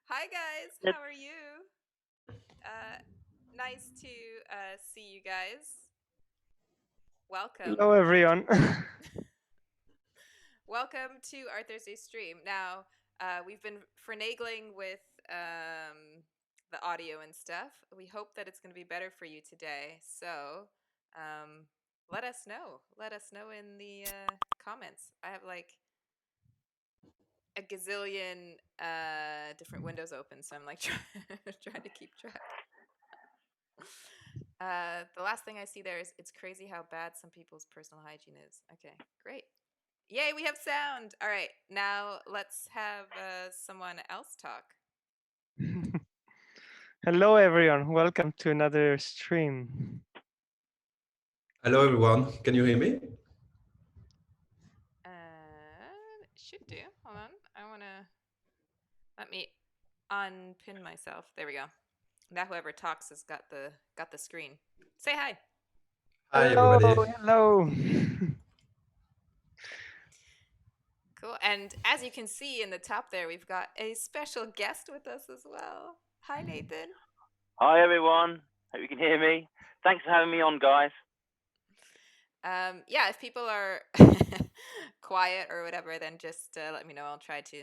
Hi guys, Yep. how are you? Nice to see you guys. Welcome. Hello, everyone. Welcome to our Thursday stream. Now, we've been finagling with the audio and stuff. We hope that it's going to be better for you today. So, um, let us know. Let us know in the comments. I have like a gazillion different windows open, so I'm like trying to keep track. The last thing I see there is it's crazy how bad some people's personal hygiene is. Okay, great. Yay, we have sound. All right, now let's have someone else talk. Hello, everyone. Welcome to another stream. Hello, everyone. Can you hear me? Should do. Hold on. Let me unpin myself. There we go. Now whoever talks has got the screen. Say hi. Hi, Hello, everybody. hello. Cool. And as you can see in the top there, we've got a special guest with us as well. Hi, Nathan. Hi everyone. Hope you can hear me. Thanks for having me on, guys. Yeah, if people are quiet or whatever, then just let me know. I'll try to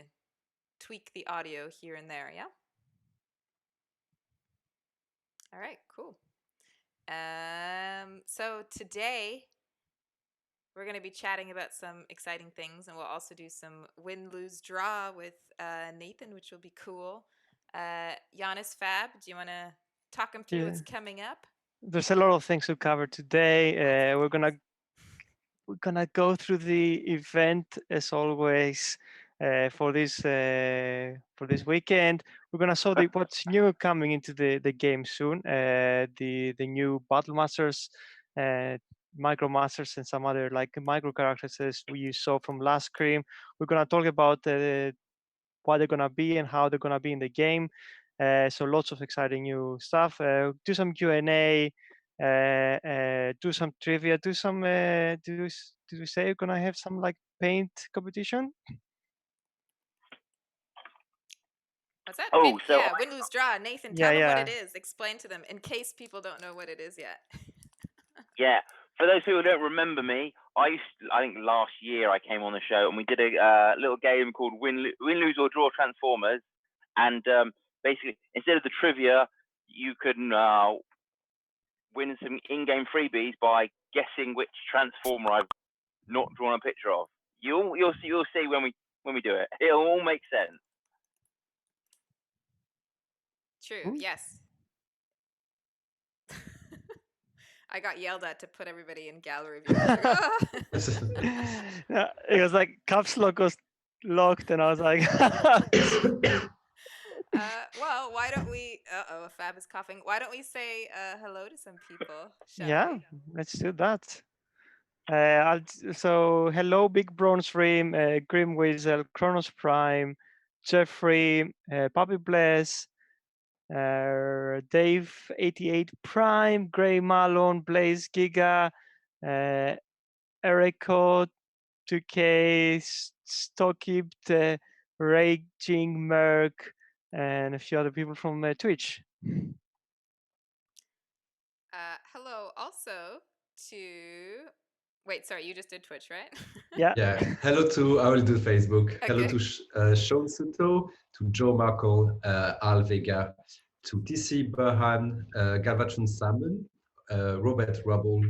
tweak the audio here and there. Yeah. All right. Cool. So today we're going to be chatting about some exciting things, and we'll also do some win, lose, draw with Nathan, which will be cool. Giannis Fab, do you want to talk him through Yeah, what's coming up? there's a lot of things to cover today. We're gonna go through the event as always for this weekend. We're gonna show what's new coming into the game soon. The new Battle Masters, Micro Masters, and some other like micro characters as we saw from last stream. We're gonna talk about what they're gonna be and how they're gonna be in the game. So lots of exciting new stuff. Do some Q&A, do some trivia, do we say we're gonna have some like paint competition? What's that? Oh, so Yeah, win, lose, draw. Nathan, Yeah, tell them what yeah. it is. Explain to them in case people don't know what it is yet. yeah, for those people who don't remember me, I think last year I came on the show and we did a little game called Win, Lose or Draw Transformers, and basically instead of the trivia, you can win some in-game freebies by guessing which Transformer I've not drawn a picture of. You'll see when we do it. It'll all make sense. True. Yes. I got yelled at to put everybody in gallery view. I was like, oh. Yeah, it was like caps lock was locked, and I was like, Well, why don't we? Oh, Fab is coughing. Why don't we say hello to some people, shall yeah, we? let's do that. So hello, Big Bronze Rim, Grim Weasel, Kronos Prime, Jeffrey, Puppy Bless, Dave 88 Prime, Gray Malone, Blaze Giga, Erico 2K, Stockipt, Raging Merc, and a few other people from Twitch. Hello, also to. Wait, sorry, you just did Twitch, right? Yeah. Yeah. Hello to, I will do Facebook. Hello Okay. to Sean Suto, to Joe Markle, Al Vega, to TC Burhan, Galvatron Salmon, Robert Rubble.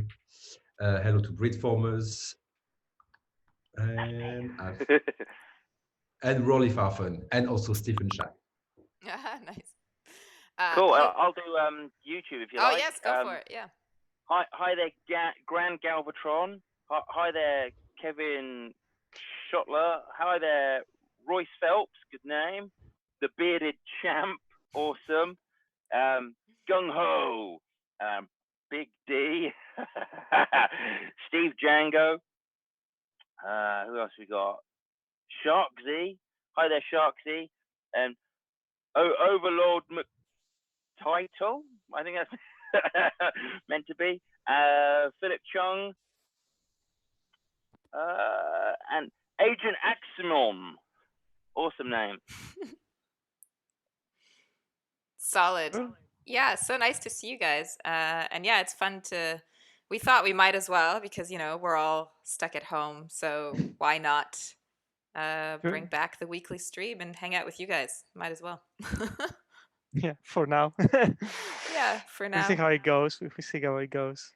Hello to Breedformers, and Rolly Farfan, and also Stephen Shack. Nice. Cool. I'll do YouTube if you Oh like. yes, go for it. Yeah. Hi there, Grand Galvatron. Hi there, Kevin Schottler. Hi there, Royce Phelps. Good name. The Bearded Champ. Awesome. Gung Ho. Big D. Steve Django. Who else we got? Sharksy. Hi there, Sharksy. And Overlord McTitle. I think that's meant to be. Philip Chung. And Agent Aximon. Awesome name. Solid. Cool. Yeah, so nice to see you guys. And yeah, it's fun to. We thought we might as well because we're all stuck at home, so why not bring Good. back the weekly stream and hang out with you guys? Might as well. Yeah, for now. Yeah, for We'll see now. how it goes. We see how it goes.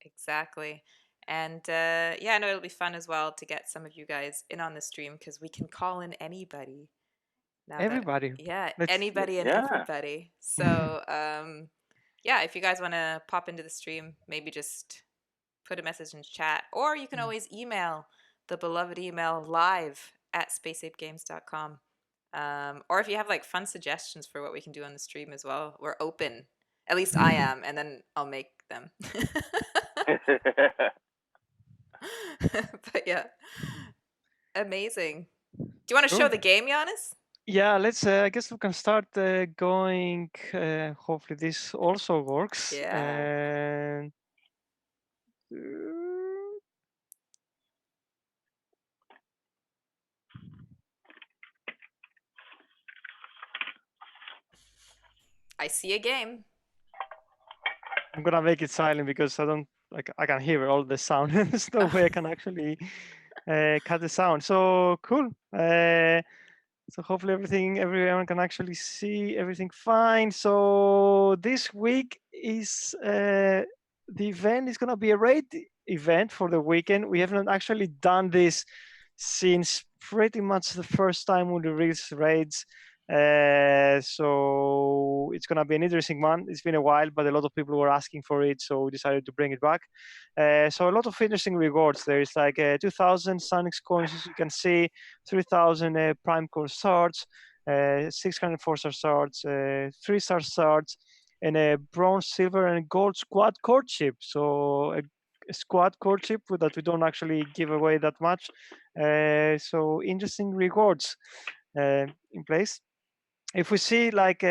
Exactly. And yeah, I know it'll be fun as well to get some of you guys in on the stream because we can call in anybody now. Everybody. Yeah, Let's- anybody and Yeah. everybody. So yeah, if you guys want to pop into the stream, maybe just put a message in chat, or you can always email the beloved email live@spaceapegames.com. Or if you have like fun suggestions for what we can do on the stream as well, we're open. At least I am, and then I'll make them. But yeah, amazing. Do you want to show Cool. the game, Giannis? Yeah, let's. I guess we can start going. Hopefully, this also works. Yeah. And I see a game. I'm gonna make it silent because I don't like. I can hear all the sound. There's no way I can actually cut the sound. So cool. So hopefully everyone can actually see everything fine. So this week is the event is gonna be a raid event for the weekend. We haven't actually done this since pretty much the first time we released raids. So it's gonna be an interesting one. It's been a while, but a lot of people were asking for it, so we decided to bring it back. So a lot of interesting rewards. There is like 2,000 Sunix coins, as you can see, 3,000 Prime Core swords, 600 4-star swords, 3-star swords, and a bronze, silver, and gold squad core chip. So a squad core chip that we don't actually give away that much. So interesting rewards in place. If we see like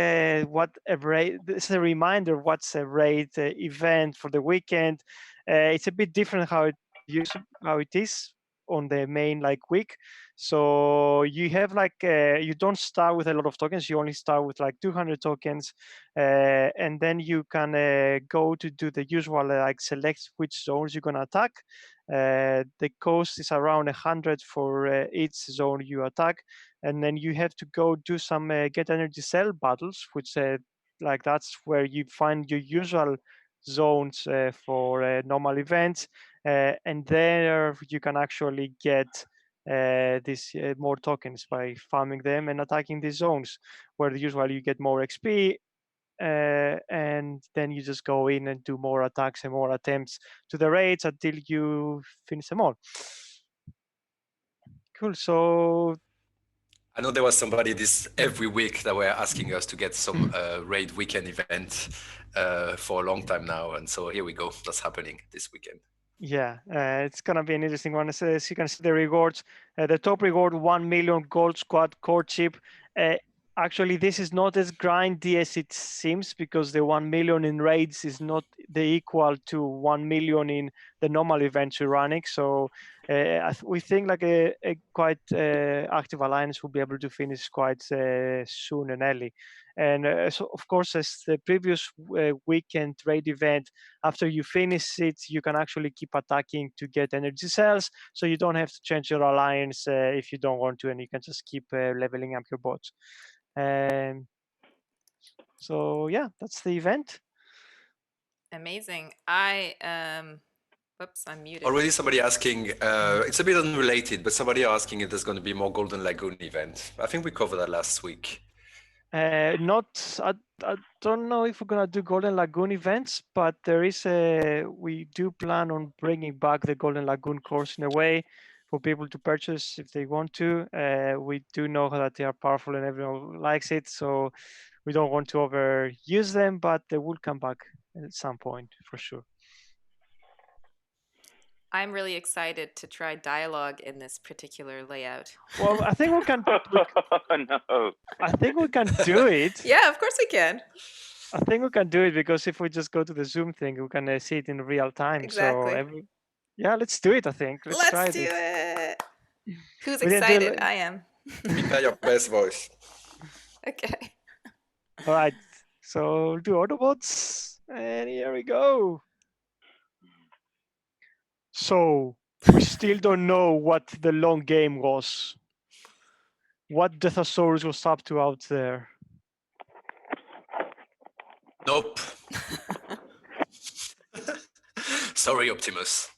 what a raid, this is a reminder what's a raid event for the weekend. It's a bit different how it is on the main like week. So you have like you don't start with a lot of tokens. You only start with like 200 tokens, and then you can go to do the usual like select which zones you're gonna attack. The cost is around 100 for each zone you attack, and then you have to go do some get energy cell battles, which like that's where you find your usual zones for normal events, and there you can actually get these more tokens by farming them and attacking these zones, where usually you get more XP. And then you just go in and do more attacks and more attempts to the raids until you finish them all. Cool. So I know there was somebody this every week that were asking us to get some raid weekend event for a long time now, and so here we go. That's happening this weekend. yeah, it's gonna be an interesting one. As you can see the rewards, the top reward 1 million gold squad core chip. Actually, this is not as grindy as it seems because the 1 million in raids is not the equal to 1 million in the normal events we're running. So we think like a quite active alliance will be able to finish quite soon and early. And so of course, as the previous weekend raid event, after you finish it, you can actually keep attacking to get energy cells. So you don't have to change your alliance if you don't want to, and you can just keep leveling up your bots. So yeah, that's the event. Amazing. Whoops, I'm muted. Already somebody asking, it's a bit unrelated, but somebody asking if there's going to be more Golden Lagoon event. I think we covered that last week. I don't know if we're gonna do Golden Lagoon events, but we do plan on bringing back the Golden Lagoon course in a way for people to purchase if they want to. We do know that they are powerful and everyone likes it, so we don't want to overuse them, but they will come back at some point for sure. I'm really excited to try dialogue in this particular layout. Well, I think we can. No. I think we can do it. Yeah, of course we can. I think we can do it because if we just go to the Zoom thing, we can see it in real time. Exactly. So yeah, let's do it. I think Let's try do it. Who's We didn't do excited? it. I am. Prepare your best voice. Okay. All right. So do Autobots, and here we go. So we still don't know what the long game was. What the thesaurus was up to out there. Nope. Sorry, Optimus.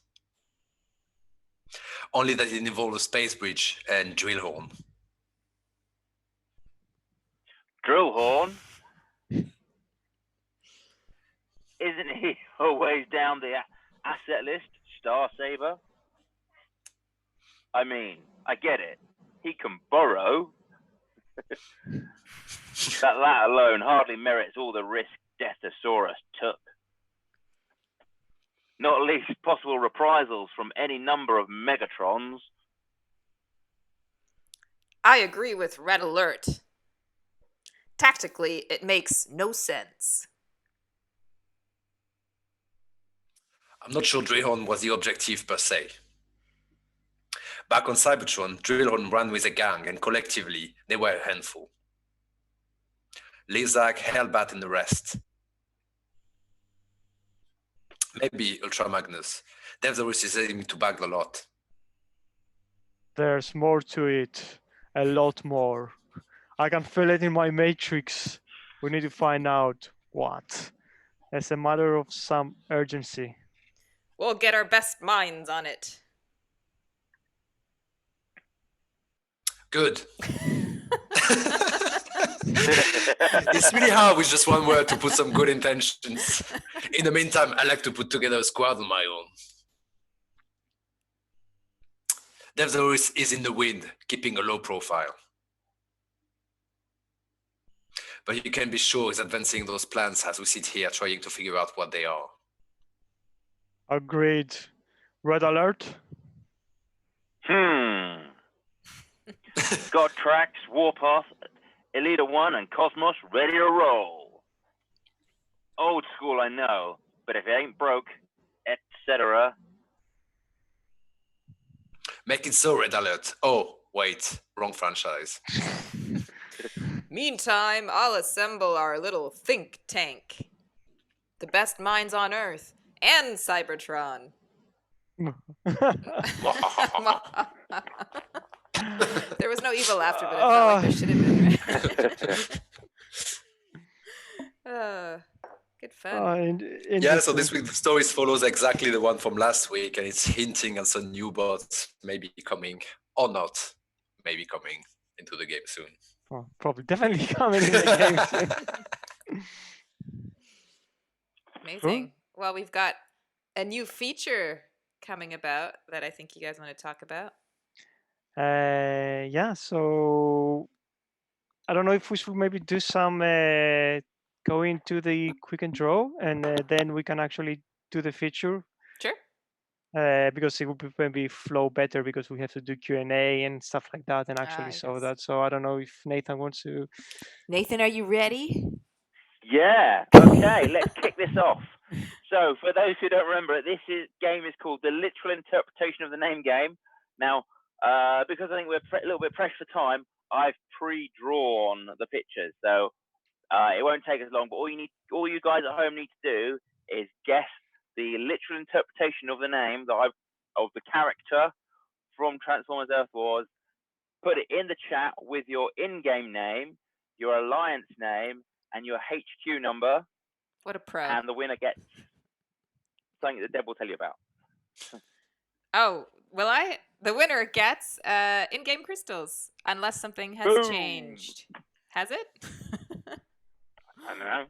Only that it involved a space bridge and Drillhorn. Drillhorn? Isn't he always down the asset list, Star Saber? I mean, I get it. He can burrow. that alone hardly merits all the risk Deathosaurus took. Not least possible reprisals from any number of Megatrons. I agree with Red Alert. Tactically, it makes no sense. I'm not sure Drillhorn was the objective per se. Back on Cybertron, Drillhorn ran with a gang, and collectively, they were a handful. Lizak, Hellbat, and the rest. Maybe Ultra Magnus. Deathosaurus is aiming to bag a lot. There's more to it. A lot more. I can feel it in my matrix. We need to find out what. It's a matter of some urgency. We'll get our best minds on it. Good. It's really hard with just one word to put some good intentions. In the meantime, I like to put together a squad on my own. Deathosaurus is in the wind, keeping a low profile. But you can be sure he's advancing those plans as we sit here trying to figure out what they are. Agreed. Red Alert? Got tracks, Warpath, Elita 1, and Cosmos ready to roll. Old school, I know, but if it ain't broke, etc. Make it so, Red Alert. Oh, wait, wrong franchise. Meantime, I'll assemble our little think tank. The best minds on Earth and Cybertron. There was no evil laughter, but it felt like there should have been. Good fun. Yeah, so this week the story follows exactly the one from last week, and it's hinting at some new bots maybe coming or not, maybe coming into the game soon. Oh, probably definitely coming in the game soon. Amazing. Well, we've got a new feature coming about that I think you guys want to talk about. Yeah, so I don't know if we should maybe do some go into the quick and draw, and then we can actually do the feature. Sure. Because it would maybe flow better because we have to do Q&A and stuff like that, and actually show that. So I don't know if Nathan wants to. Nathan, are you ready? Yeah. Okay, let's kick this off. So, for those who don't remember, this game is called the Literal Interpretation of the Name Game. Now, because I think we're a little bit pressed for time, I've pre-drawn the pictures, so it won't take as long. But all you guys at home need to do is guess the literal interpretation of the name of the character from Transformers Earth Wars. Put it in the chat with your in-game name, your alliance name, and your HQ number. What a pro. And the winner gets something that Deb will tell you about. Oh, the winner gets in-game crystals, unless something has changed. Has it? I don't know.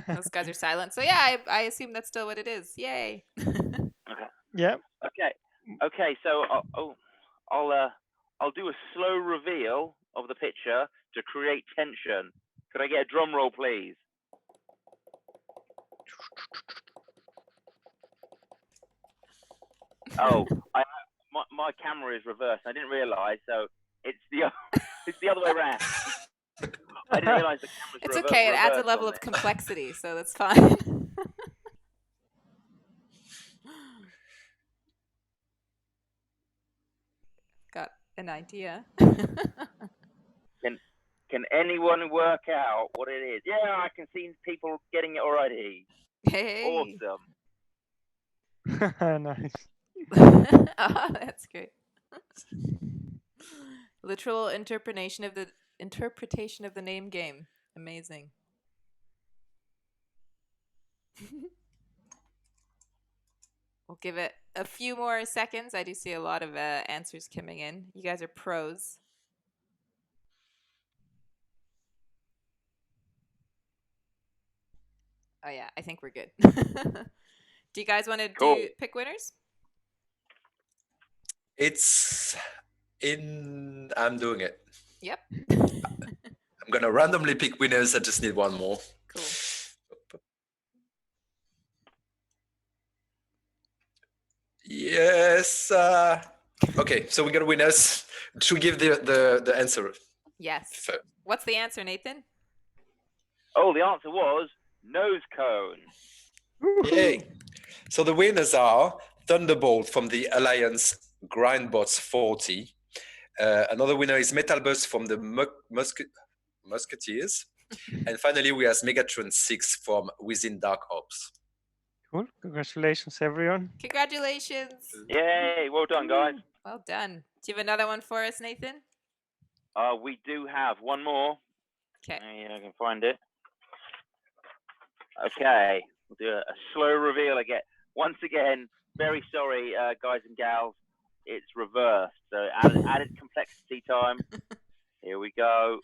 Those guys are silent. So yeah, I assume that's still what it is. Yay. Okay. Yeah. Okay. So I'll do a slow reveal of the picture to create tension. Could I get a drum roll, please? Oh, my camera is reversed. I didn't realise, so it's the other way around. I didn't realise the camera's It's okay. It adds a level of complexity, so that's fine. Got an idea. Can anyone work out what it is? Yeah, I can see people getting it already. Hey. Awesome. Nice. Oh, that's great. Literal interpretation of the name game. Amazing. We'll give it a few more seconds. I do see a lot of answers coming in. You guys are pros. Oh yeah, I think we're good. Do you guys want to Cool. pick winners? It's in. I'm doing it. Yep. I'm gonna randomly pick winners. I just need one more. Cool. Yes. Okay, so we got winners. Should we give the answer? Yes. first? What's the answer, Nathan? Oh, the answer was nose cone. Yay! So the winners are Thunderbolt from the Alliance Grindbots 40. Another winner is Metalbus from the Musketeers. And finally, we have Megatron 6 from Within Dark Ops. Cool. Congratulations, everyone. Congratulations. Yay, well done, guys. Well done. Do you have another one for us, Nathan? We do have one more. Okay. I can find it. Okay, we'll do a slow reveal again. Once again, very sorry, guys and gals. It's reversed, so added complexity time. Here we go.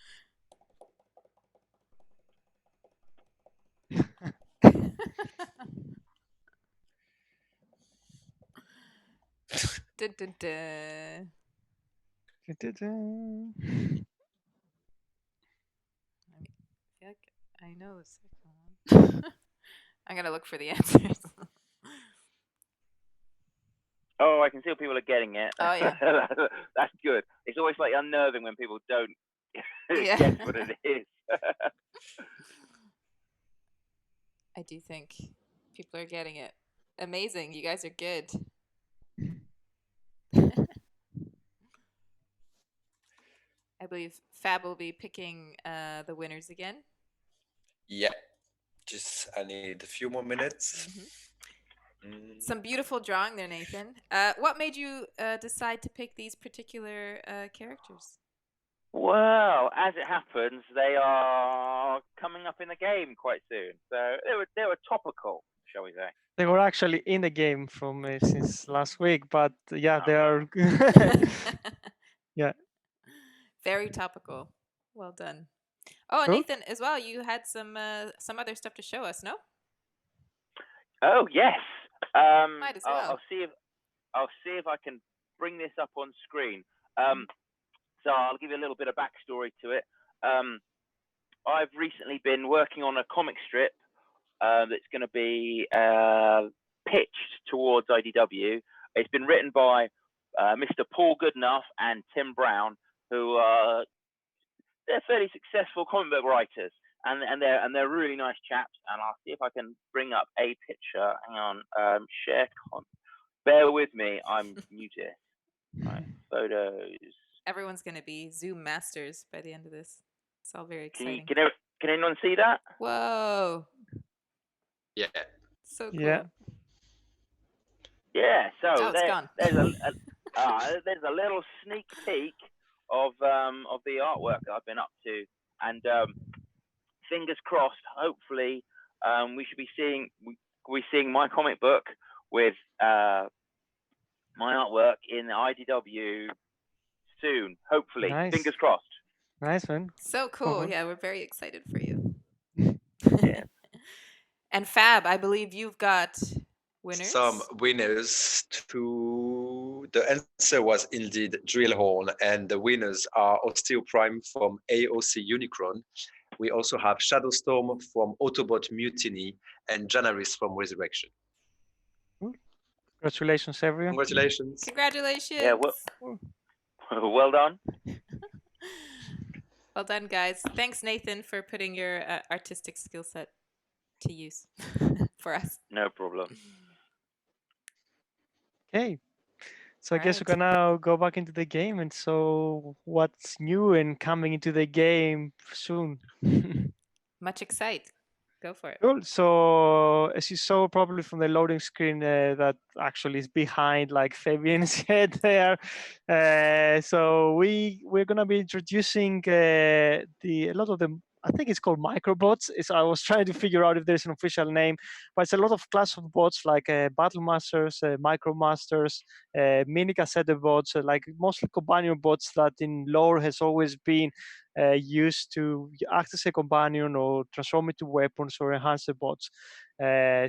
Dun, dun, dun. I feel like I know the second one. I'm gonna look for the answers. Oh, I can see people are getting it. Oh, yeah. That's good. It's always like unnerving when people don't Yeah. guess what it is. I do think people are getting it. Amazing. You guys are good. I believe Fab will be picking the winners again. Yeah, just I need a few more minutes. Some beautiful drawing there, Nathan. What made you decide to pick these particular characters? Well, as it happens, they are coming up in the game quite soon, so they were topical, shall we say? They were actually in the game from since last week, but yeah, they are. Yeah. Very topical. Well done. Oh, and Cool. Nathan, as well, you had some other stuff to show us, no? Oh yes. Might as well. I'll see if I can bring this up on screen. So I'll give you a little bit of backstory to it. I've recently been working on a comic strip that's going to be pitched towards IDW. It's been written by Mr. Paul Goodenough and Tim Brown, who are they're fairly successful comic book writers, and they're really nice chaps. And I'll see if I can bring up a picture. Hang on, share con. Bear with me, I'm muted. Right, photos. Everyone's going to be Zoom masters by the end of this. It's all very exciting. Can anyone see that? Whoa. Yeah. So cool. Yeah. Yeah. So it's gone. there's a little sneak peek of the artwork that I've been up to, and fingers crossed. Hopefully, we should be seeing my comic book with my artwork in the IDW soon. Hopefully, Nice. fingers crossed. Nice, man. So cool. Uh-huh. Yeah, we're very excited for you. Yeah. And Fab, I believe you've got winners. Some winners to the answer was indeed Drillhorn, and the winners are Osteo Prime from AOC Unicron. We also have Shadowstorm from Autobot Mutiny and Janaris from Resurrection. Congratulations, everyone. Congratulations. Congratulations. Yeah. Well done. Well done, guys. Thanks, Nathan, for putting your artistic skill set to use for us. No problem. Okay. So I guess we can now go back into the game, and so what's new and coming into the game soon. Much excite. Go for it. Cool. So as you saw probably from the loading screen, that actually is behind like Fabian's head there. So we're gonna be introducing a lot of the, I think it's called microbots. I was trying to figure out if there's an official name, but it's a lot of class of bots like battle masters, micromasters, mini cassette bots, like mostly companion bots that in lore has always been used to act as a companion or transform into weapons or enhance the bots.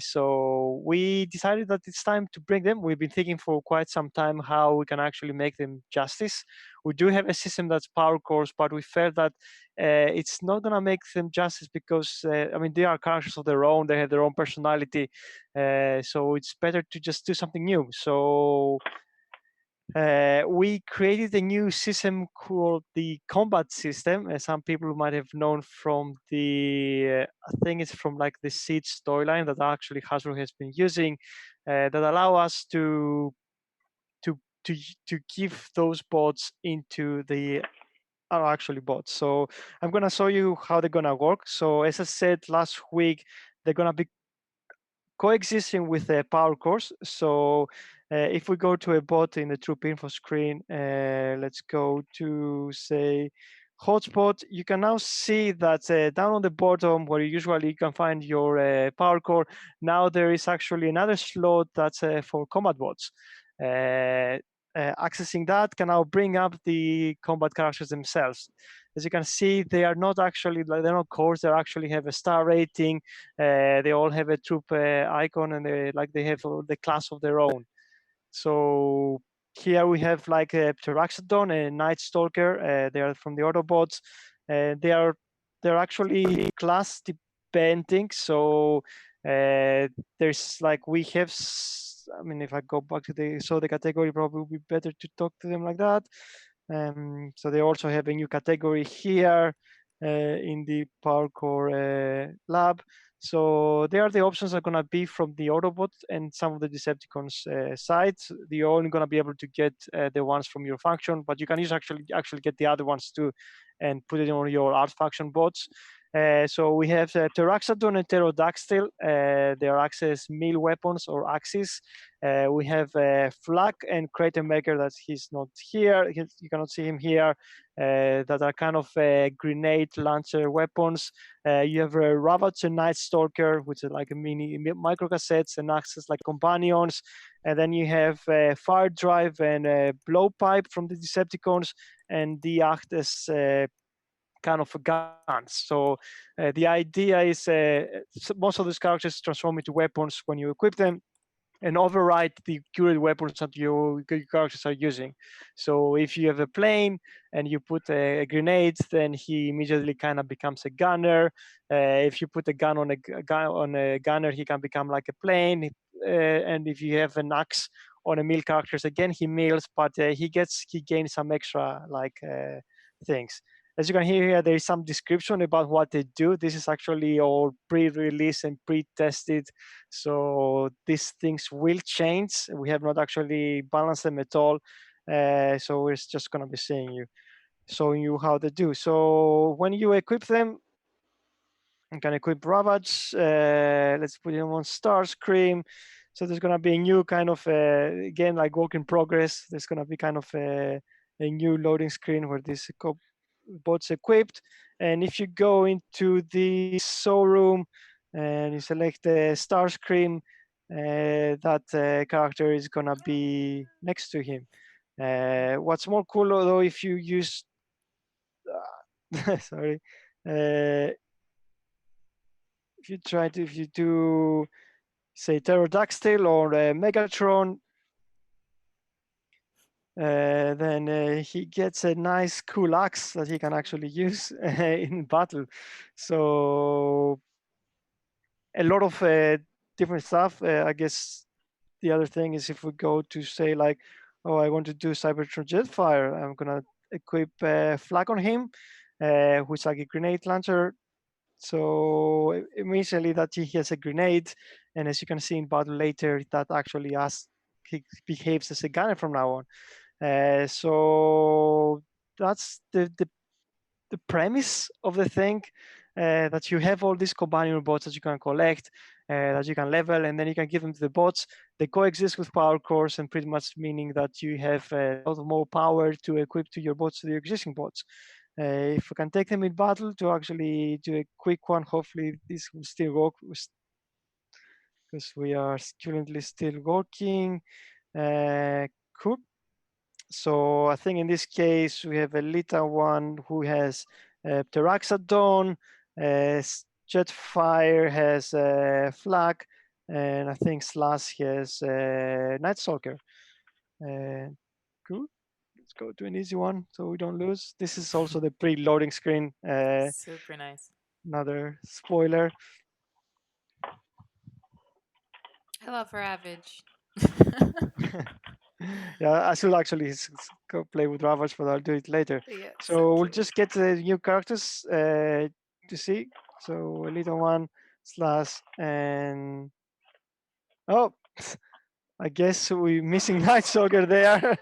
So we decided that it's time to bring them. We've been thinking for quite some time how we can actually make them justice. We do have a system that's power cores, but we felt that it's not going to make them justice because, I mean, they are characters of their own. They have their own personality. So it's better to just do something new. So we created a new system called the combat system. Some people might have known from I think it's from like the Siege storyline that actually Hasbro has been using, that allow us to to to give those bots into the are actually bots. So I'm gonna show you how they're gonna work. So as I said last week, they're gonna be coexisting with the power cores. So if we go to a bot in the troop info screen, let's go to say hotspot, you can now see that down on the bottom where usually you can find your power core, now there is actually another slot that's for combat bots. Accessing that can now bring up the combat characters themselves. As you can see, they are not actually, like, they're not cores, they actually have a star rating. They all have a troop icon, and they have the class of their own. So here we have like a Pteroxodon and Night Stalker. They are from the Autobots. They're actually class depending. So there's like we have. I mean, if I go back to the category, probably would be better to talk to them like that. So they also have a new category here in the PowerCore lab. So they are the options that are going to be from the Autobot and some of the Decepticons sides. You're only going to be able to get the ones from your faction, but you can actually get the other ones too and put it on your art faction bots. So we have Pteroxodon and Pterodactyl. They are access meal weapons or axes. We have Flak and Crater Maker that he's not here. You cannot see him here. That are kind of grenade launcher weapons. You have Ravage and Night Stalker, which is like a mini micro cassettes and access like companions. And then you have Fire Drive and Blowpipe from the Decepticons, and the act as kind of guns. So the idea is most of these characters transform into weapons when you equip them and override the current weapons that your characters are using. So if you have a plane and you put a grenade, then he immediately kind of becomes a gunner. If you put a gun on a gunner, he can become like a plane. And if you have an axe on a meal characters, again he meals, but he gains some extra like things. As you can hear here, there is some description about what they do. This is actually all pre-release and pre-tested. So these things will change. We have not actually balanced them at all. So we're just going to be showing you how they do. So when you equip them, you can equip Ravage. Let's put him on Starscream. So there's going to be a new kind of, again, like work in progress. There's going to be kind of a new loading screen where this bot's equipped. And if you go into the showroom and you select the Starscream, that character is gonna be next to him. What's more cool though, if you use, sorry, if you do, say, Pterodactyl or Megatron, then he gets a nice cool axe that he can actually use in battle. So a lot of different stuff. I guess the other thing is if we go to say like, oh, I want to do Cybertron Jetfire, I'm gonna equip Flag on him, which is like a grenade launcher. So immediately that he has a grenade, and as you can see in battle later, that actually he behaves as a gunner from now on. So that's the premise of the thing, that you have all these companion bots that you can collect, that you can level, and then you can give them to the bots. They coexist with power cores, and pretty much meaning that you have a lot more power to equip to your bots, to the existing bots. If we can take them in battle to actually do a quick one, hopefully this will still work because we are currently still working. Cool. So I think in this case, we have a little one who has Pteroxodon, Jetfire has Flag, and I think Slash has Night Stalker. Cool. Let's go to an easy one so we don't lose. This is also the pre-loading screen. Super nice. Another spoiler. Hello for Ravage. Yeah, I should actually go play with Ravage, but I'll do it later. Yeah, So we'll cute. just get the new characters to see. So a little one slash and oh, I guess we're missing Night Stalker there.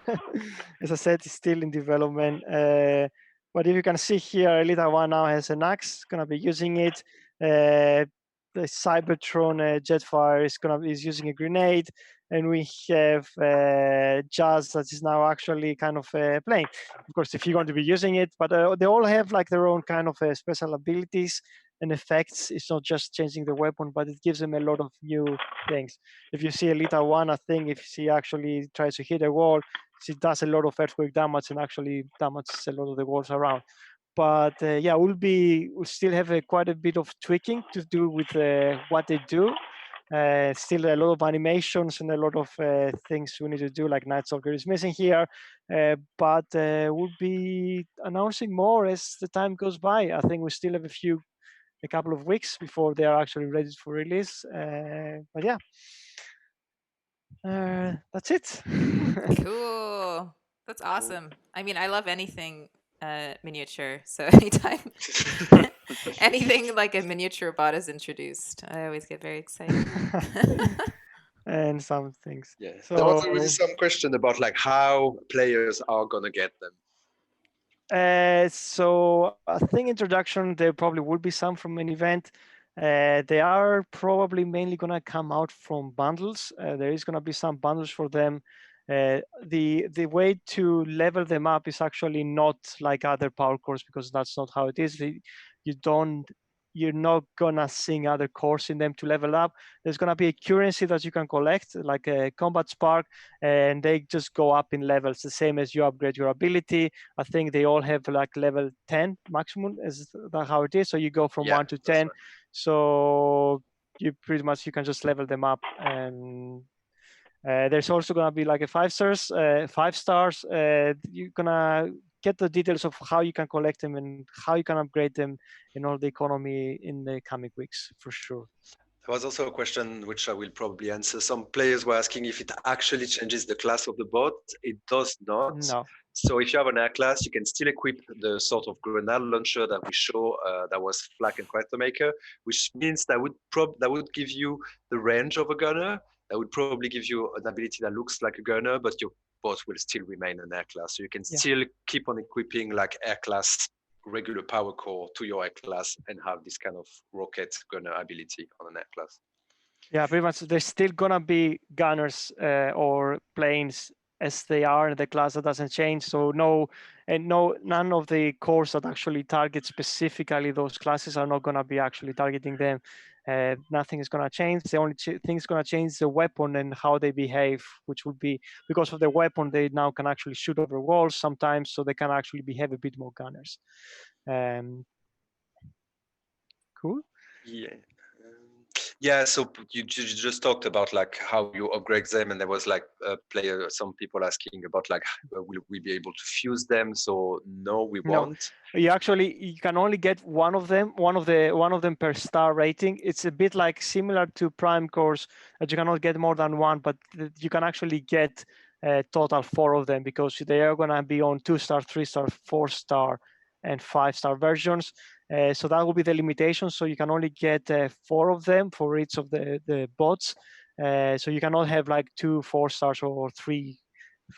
As I said, it's still in development. But if you can see here, a little one now has an axe, gonna be using it. The Cybertron Jetfire is using a grenade, and we have Jazz that is now actually kind of playing. Of course, if you're going to be using it, but they all have like their own kind of special abilities and effects. It's not just changing the weapon, but it gives them a lot of new things. If you see a little one, I think if she actually tries to hit a wall, she does a lot of earthquake damage and actually damages a lot of the walls around. But yeah, we'll still have quite a bit of tweaking to do with what they do. Still a lot of animations and a lot of things we need to do, like Night Stalker is missing here. But we'll be announcing more as the time goes by. I think we still have a couple of weeks before they are actually ready for release. But yeah, that's it. Cool. That's awesome. I mean, I love anything miniature. So anytime anything like a miniature bot is introduced, I always get very excited. And some things. Yeah, there was already So some question about like how players are gonna get them. so I think introduction there probably will be some from an event. They are probably mainly gonna come out from bundles. There is gonna be some bundles for them. The way to level them up is actually not like other power cores, because that's not how it is. You don't you're not gonna sing other cores in them to level up. There's gonna be a currency that you can collect, like a combat spark, and they just go up in levels, the same as you upgrade your ability. I think they all have like level 10 maximum. Is that how it is? So you go from 1 to 10. Right. So you pretty much you can just level them up. And there's also gonna be like a 5 stars. 5 stars. You're gonna get the details of how you can collect them and how you can upgrade them in all the economy in the coming weeks for sure. There was also a question which I will probably answer. Some players were asking if it actually changes the class of the bot. It does not. No. So if you have an air class, you can still equip the sort of grenade launcher that we show that was Flak and Character Maker, which means that would give you the range of a gunner. That would probably give you an ability that looks like a gunner, but your bot will still remain an air class. So you can still keep on equipping like air class regular power core to your air class and have this kind of rocket gunner ability on an air class. Yeah, pretty much. There's still gonna be gunners or planes as they are in the class. That doesn't change. So none of the cores that actually target specifically those classes are not gonna be actually targeting them. Nothing is gonna change. The only thing is gonna change is the weapon and how they behave, which would be because of the weapon they now can actually shoot over walls sometimes, so they can actually behave a bit more gunners. Cool. Yeah. Yeah, so you just talked about like how you upgrade them, and there was like some people asking about like will we be able to fuse them? So no, we won't. You can only get one of them per star rating. It's a bit like similar to Prime cores that you cannot get more than one, but you can actually get total 4 of them, because they are gonna be on 2-star, 3-star, 4-star, and 5-star versions. So that will be the limitation. So you can only get 4 of them for each of the bots. So you cannot have like 2 4-stars or 3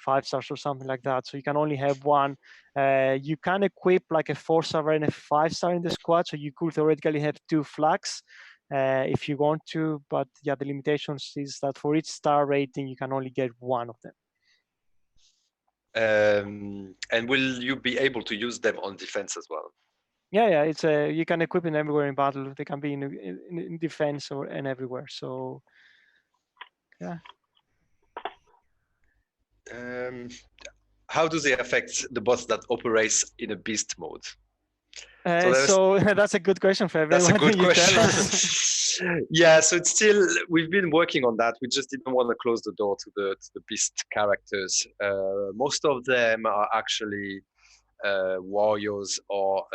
5-stars or something like that. So you can only have one. You can equip like a 4-star and a 5-star in the squad. So you could theoretically have 2 flags if you want to. But yeah, the limitations is that for each star rating, you can only get one of them. And will you be able to use them on defense as well? Yeah, it's you can equip them everywhere in battle. They can be in defense and everywhere. So yeah. How do they affect the bots that operates in a beast mode? So that's a good question for everyone. That's a good You tell question. us. Yeah, so it's still, we've been working on that. We just didn't want to close the door to the beast characters. Most of them are actually warriors or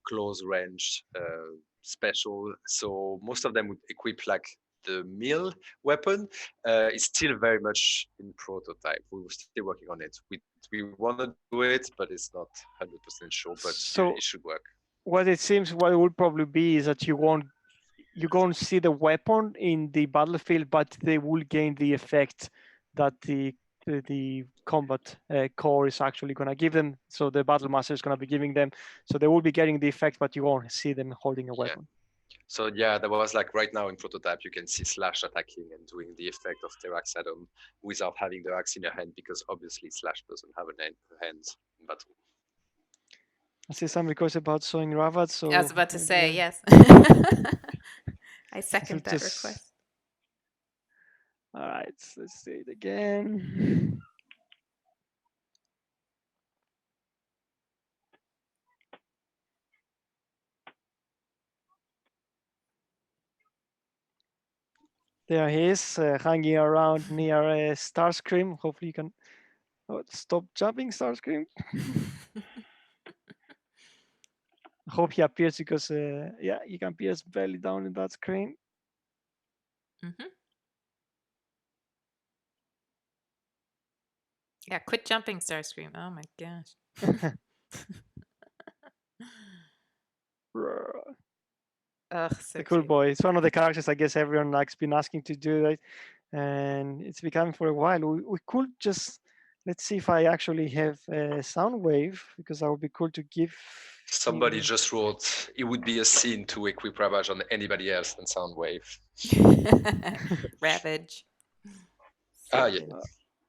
close range special. So most of them would equip like the melee weapon. It's still very much in prototype. We're still working on it. We want to do it, but it's not 100% sure. But So it should work. What it seems, what it would probably be is that you won't see the weapon in the battlefield, but they will gain the effect that the combat core is actually going to give them. So the battle master is going to be giving them. So they will be getting the effect, but you won't see them holding a weapon. So yeah, there was like right now in prototype, you can see Slash attacking and doing the effect of Terax Adam without having the axe in your hand, because obviously Slash doesn't have a hand in battle. I see some requests about showing Ravat. So I was about to say, yes. I second that request. All right, let's see it again. There he is, hanging around near Starscream. Hopefully you can stop jumping, Starscream. I hope he appears, because yeah, he can appear barely down in that screen. Yeah, quit jumping, Starscream. Oh my gosh. Ugh, so the cool cute. boy. It's one of the characters I guess everyone likes been asking to do, right? And it's been coming for a while. We could just, let's see if I actually have a sound wave, because that would be cool to give. Somebody just wrote, it would be a scene to equip Ravage on anybody else than Soundwave. Ravage. Yeah.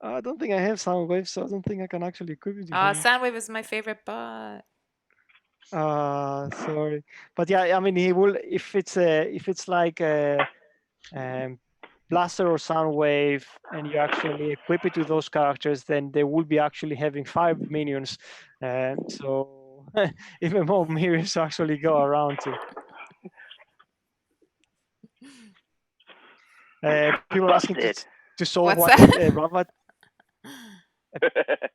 I don't think I have Soundwave, so I don't think I can actually equip it. Soundwave is my favorite bot. Sorry, but yeah, I mean, he will, if it's like a Blaster or Soundwave, and you actually equip it to those characters, then they will be actually having 5 minions, so even more minions actually go around to. People are asking to solve what Ravat.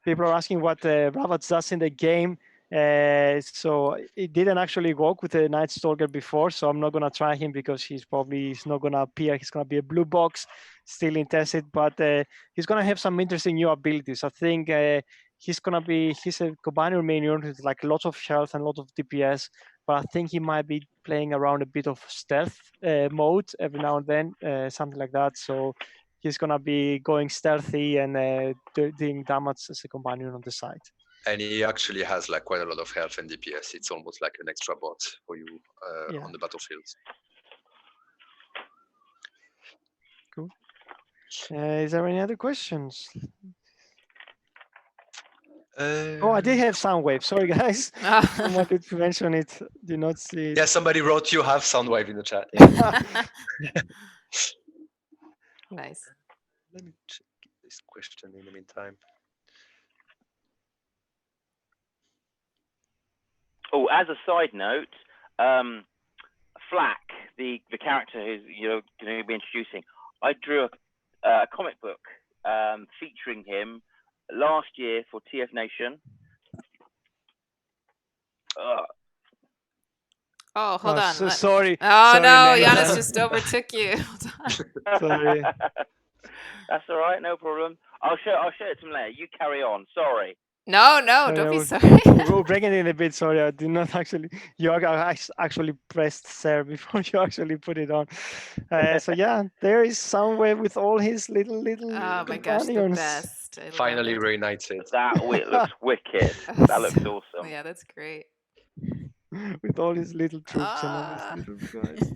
People are asking what Ravat does in the game. So it didn't actually work with the Night Stalker before, so I'm not gonna try him, because he's not gonna appear. He's gonna be a blue box, still in tested, but he's gonna have some interesting new abilities. I think he's a companion minion with like lots of health and lots of DPS, but I think he might be playing around a bit of stealth mode every now and then, something like that. So he's gonna be going stealthy and doing damage as a companion on the side. And he actually has like quite a lot of health and DPS. It's almost like an extra bot for you on the battlefield. Cool. Is there any other questions? I did have Soundwave. Sorry, guys. I wanted to mention it. Do not see it. Yeah, somebody wrote you have Soundwave in the chat. Nice. Let me check this question in the meantime. Oh, as a side note, Flack, the character who's you're going to be introducing, I drew a comic book featuring him last year for TF Nation. Oh, hold on. Sorry. Oh, sorry, no, Giannis just overtook you. Sorry. That's all right, no problem. I'll show it to him later. You carry on. Sorry. No, no, don't be We're, sorry. we're breaking it a bit. Sorry, I did not actually. You actually pressed share before you actually put it on. So yeah, there is somewhere with all his little Oh my gosh, the companions. best. I love Finally it. reunited. That looks wicked. Oh, That looks so- awesome. Yeah, that's great. With all his little troops and all his Ah. little guys.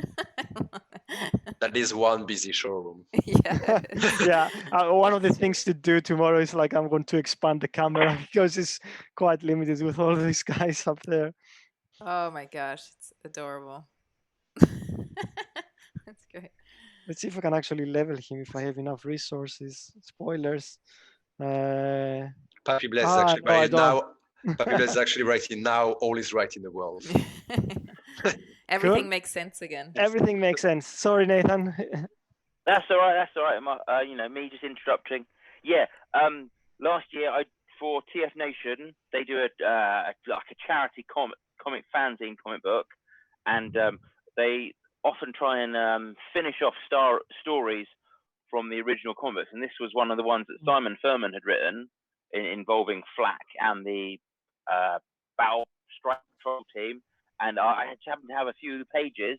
That is one busy showroom. Yeah, it is. Yeah, one of the That's true. things to do tomorrow is like I'm going to expand the camera because it's quite limited with all these guys up there. Oh my gosh, it's adorable. That's great. Let's see if I can actually level him if I have enough resources. Spoilers. Papi Blaise is actually No, I writing don't. now. Papi Blaise is actually writing now. All is right in the world. Everything Cool. makes sense again. Everything makes sense. Sorry, Nathan. That's all right. That's all right. Me just interrupting. Yeah. Last year, for TF Nation, they do like a charity comic fanzine comic book, and they often try and finish off stories from the original comics. And this was one of the ones that Simon Furman had written, involving Flack and the Battle Strike Patrol team. And I happened to have a few pages,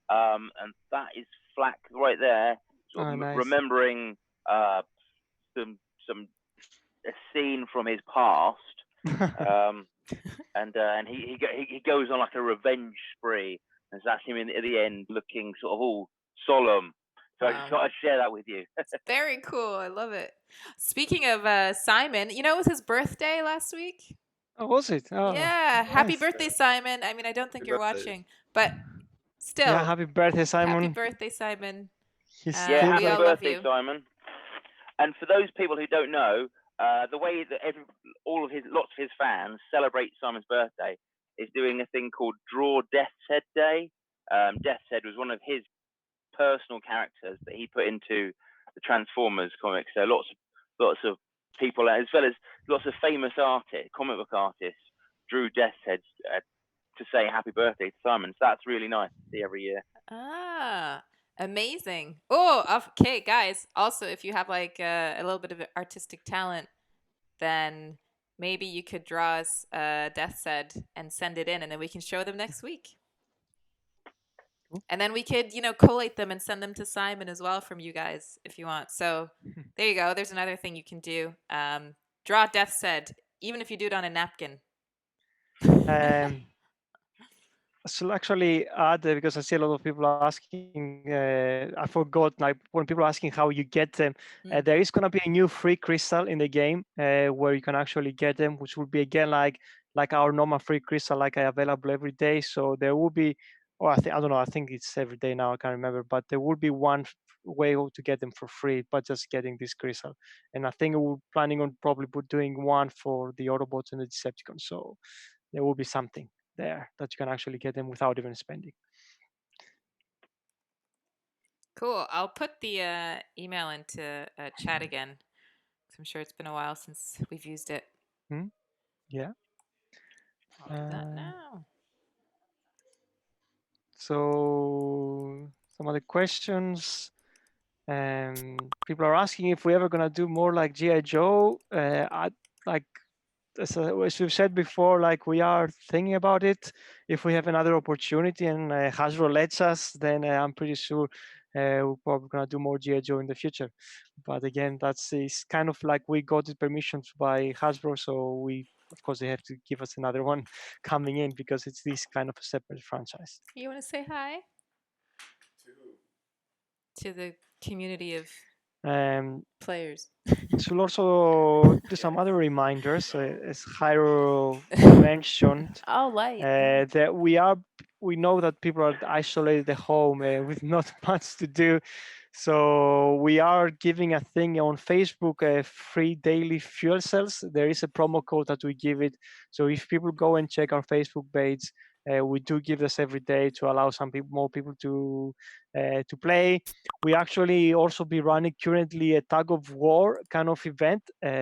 and that is Flack right there, sort of Nice. remembering some a scene from his past, and he goes on like a revenge spree, and that's him at the end looking sort of all solemn. So I just thought I'd share that with you. It's very cool. I love it. Speaking of Simon, you know, it was his birthday last week. Oh, was it? Oh, Yeah, happy nice. birthday, Simon. I mean, I don't think Happy you're birthday. watching, but still, Yeah, happy birthday, Simon. happy birthday, Simon. He's Yeah, still we happy all love birthday, you. Simon. And for those people who don't know, the way that lots of his fans celebrate Simon's birthday is doing a thing called Draw Death's Head Day. Death's Head was one of his personal characters that he put into the Transformers comics. So lots of people, as well as lots of famous comic book artists, drew Death's Heads to say happy birthday to Simon. So that's really nice to see every year. Ah, amazing. Oh, okay, guys. Also, if you have like a little bit of artistic talent, then maybe you could draw us Death Said and send it in, and then we can show them next week. Cool. And then we could, collate them and send them to Simon as well from you guys if you want. So there you go. There's another thing you can do. Draw Death Said, even if you do it on a napkin. So actually add because I see a lot of people asking. I forgot. Like when people are asking how you get them, there is gonna be a new free crystal in the game where you can actually get them, which will be again like our normal free crystal, like available every day. So there will be, or I don't know. I think it's every day now. I can't remember, but there will be one way to get them for free, but just getting this crystal. And I think we're planning on probably doing one for the Autobots and the Decepticons. So there will be something there that you can actually get them without even spending. Cool. I'll put the email into chat again. 'Cause I'm sure it's been a while since we've used it. Yeah. I'll do that now. So some other questions. People are asking if we're ever gonna do more like G.I. Joe. As we've said before, like we are thinking about it. If we have another opportunity and Hasbro lets us, then I'm pretty sure we're probably gonna do more G.I. Joe in the future. But again, it's kind of like we got the permissions by Hasbro, so of course they have to give us another one coming in because it's this kind of a separate franchise. You want to say hi? To the community of players. Should also do some other reminders, as Jairo mentioned. All light. That we know that people are isolated at home with not much to do, so we are giving a thing on Facebook, free daily fuel cells. There is a promo code that we give it, so if people go and check our Facebook page, we do give this every day to allow more people to play. We actually also be running currently a tug of war kind of event.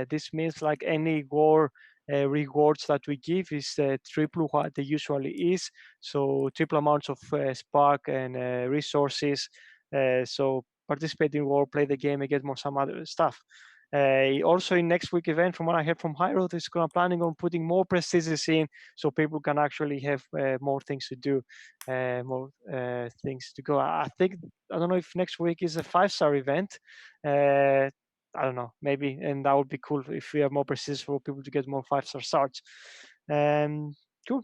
This means like any war rewards that we give is triple what they usually is, so triple amounts of spark and resources. So participate in war, play the game, and get more some other stuff. Also, in next week event, from what I heard from Hyro, is gonna planning on putting more prestiges in, so people can actually have more things to do, more things to go. I think I don't know if next week is a 5-star event. I don't know, maybe, and that would be cool if we have more prestiges for people to get more 5-star starts. Cool.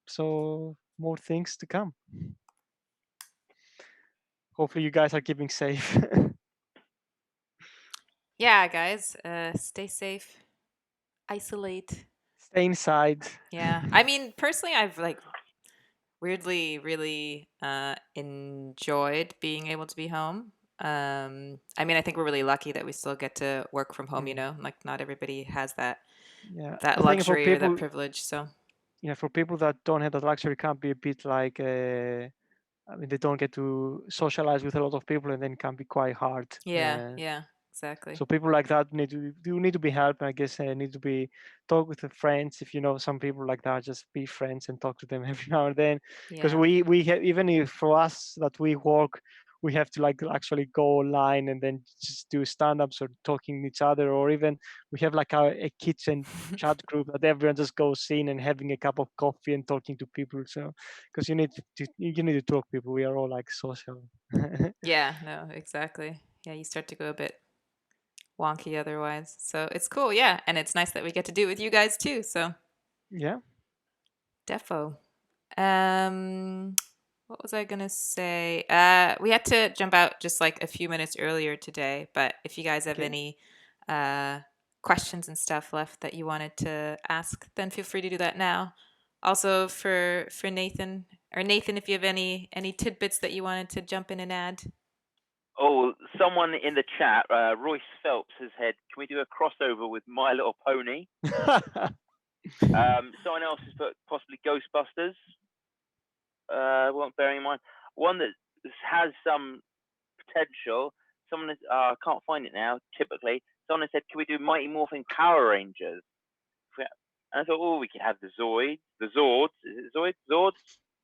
So more things to come. Hopefully, you guys are keeping safe. Yeah, guys, stay safe, isolate. Stay inside. Yeah, I mean, personally, I've like weirdly really enjoyed being able to be home. I mean, I think we're really lucky that we still get to work from home. You know, like not everybody has that Yeah, that I think for luxury or that people, privilege. So yeah, for people that don't have that luxury, it can be a bit like, I mean, they don't get to socialize with a lot of people, and then it can be quite hard. yeah, exactly. So people like that need to be helped. And I guess need to be talk with the friends. If you know some people like that, just be friends and talk to them every now and then. Because Yeah, we have, even if for us that we work, we have to like actually go online and then just do stand-ups or talking to each other, or even we have like a kitchen chat group that everyone just goes in and having a cup of coffee and talking to people. So because you need to talk to people. We are all like social. yeah, no, exactly. Yeah, you start to go a bit wonky otherwise. So it's cool, yeah, and it's nice that we get to do it with you guys too. So Yeah. defo. What was I gonna say? We had to jump out just like a few minutes earlier today, but if you guys have Okay. any questions and stuff left that you wanted to ask, then feel free to do that now. Also for Nathan, if you have any tidbits that you wanted to jump in and add. Oh, someone in the chat, Royce Phelps, has said, "Can we do a crossover with My Little Pony?" Someone else has put possibly Ghostbusters. Well, bearing in mind one that has some potential. Someone has, I can't find it now. Typically, someone has said, "Can we do Mighty Morphin Power Rangers?" And I thought, oh, we could have the Zoids, the Zords. Is it Zoids?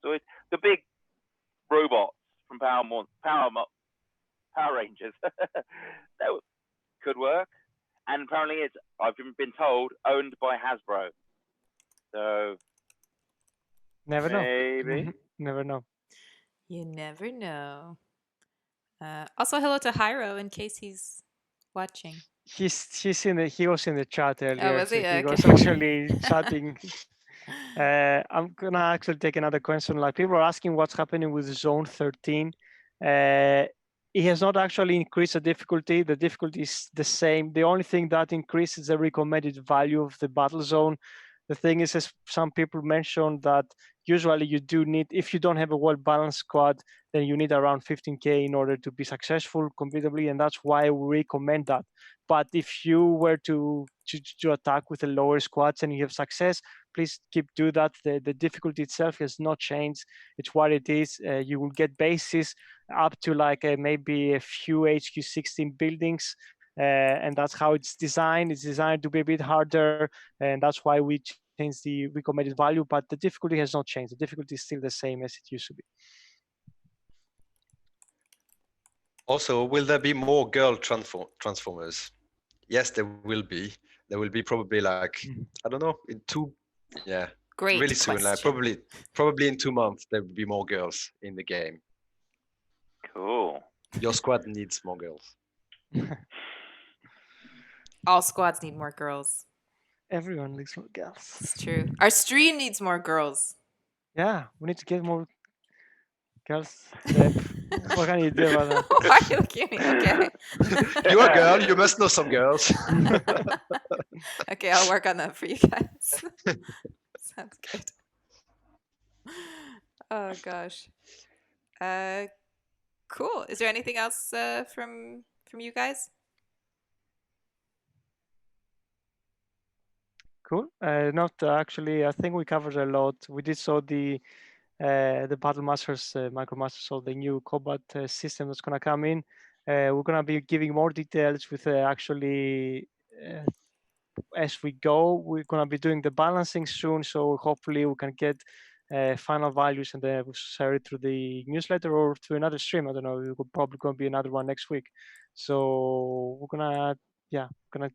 Zoids, the big robots from Power Rangers. That could work. And apparently, it's, I've been told, owned by Hasbro. So Never know. maybe. Never know. You never know. Also, hello to Hyro in case he's watching. He was in the chat Oh, earlier, was so he? he Okay. was actually chatting. I'm gonna actually take another question. Like people are asking what's happening with Zone 13. It has not actually increased the difficulty. The difficulty is the same. The only thing that increases the recommended value of the battle zone. The thing is, as some people mentioned, that usually you do need, if you don't have a well-balanced squad, then you need around 15k in order to be successful comfortably, and that's why we recommend that. But if you were to attack with a lower squads and you have success, please keep do that. The difficulty itself has not changed. It's what it is. You will get bases up to like maybe a few HQ16 buildings. And that's how it's designed. It's designed to be a bit harder, and that's why we change the recommended value. But the difficulty has not changed. The difficulty is still the same as it used to be. Also, will there be more girl transformers? Yes, there will be. There will be probably like, I don't know, in Great really soon. Like probably in 2 months there will be more girls in the game. Cool. Your squad needs more girls. All squads need more girls. Everyone needs more girls. It's true. Our stream needs more girls. Yeah, we need to get more girls. What can you do about that? Why are you looking at me? Okay. You're a girl. You must know some girls. Okay, I'll work on that for you guys. Sounds good. Oh gosh. Cool. Is there anything else from you guys? Cool. Not actually. I think we covered a lot. We did saw the Battle Masters, Micromasters, so the new combat system that's gonna come in. We're gonna be giving more details with actually as we go. We're gonna be doing the balancing soon, so hopefully we can get final values and then we'll share it through the newsletter or through another stream. I don't know. We're probably gonna be another one next week. So we're gonna yeah, gonna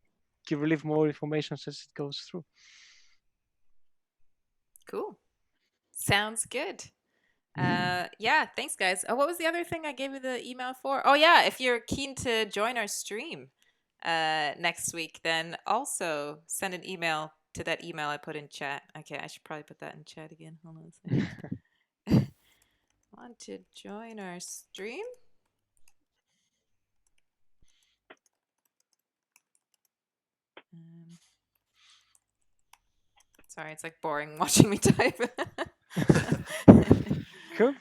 relieve more information as it goes through. Cool. Sounds good. Yeah, thanks guys. Oh, what was the other thing I gave you the email for? Oh yeah, if you're keen to join our stream next week, then also send an email to that email I put in chat. Okay, I should probably put that in chat again. Hold on a second. Want to join our stream? Sorry, it's like boring watching me type. Cool.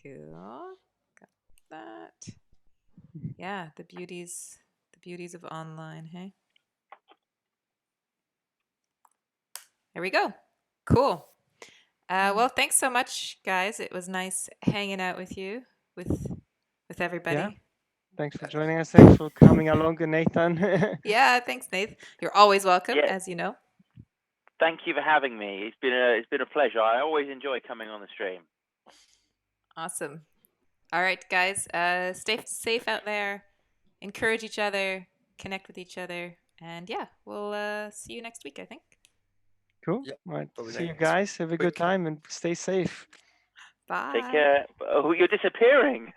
Cool. Got that. Yeah, the beauties of online, hey? There we go. Cool. Well, thanks so much, guys. It was nice hanging out with you, with everybody. Yeah. Thanks for joining us. Thanks for coming along, Nathan. Yeah, thanks, Nate. You're always welcome, Yeah. as you know. Thank you for having me. It's been a pleasure. I always enjoy coming on the stream. Awesome. All right, guys. Stay safe out there. Encourage each other. Connect with each other. And yeah, we'll see you next week, I think. Cool. Yeah, Right. probably See you next guys. Have a good week. time and stay safe. Bye. Take care. Oh, you're disappearing.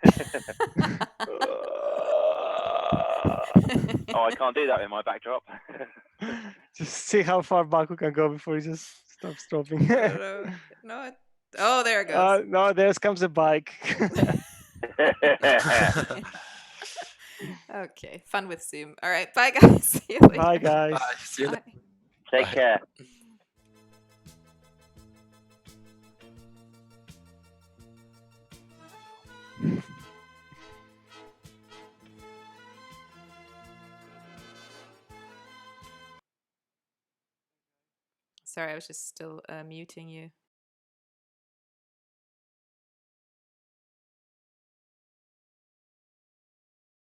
Oh, I can't do that in my backdrop. Just see how far back we can go before he just stops dropping. No. Oh, there it goes. No, there comes the bike. Okay, fun with Zoom. All right, bye guys. See you later. Bye, guys. Bye. See you Bye. Take Bye. care. Sorry, I was just still muting you.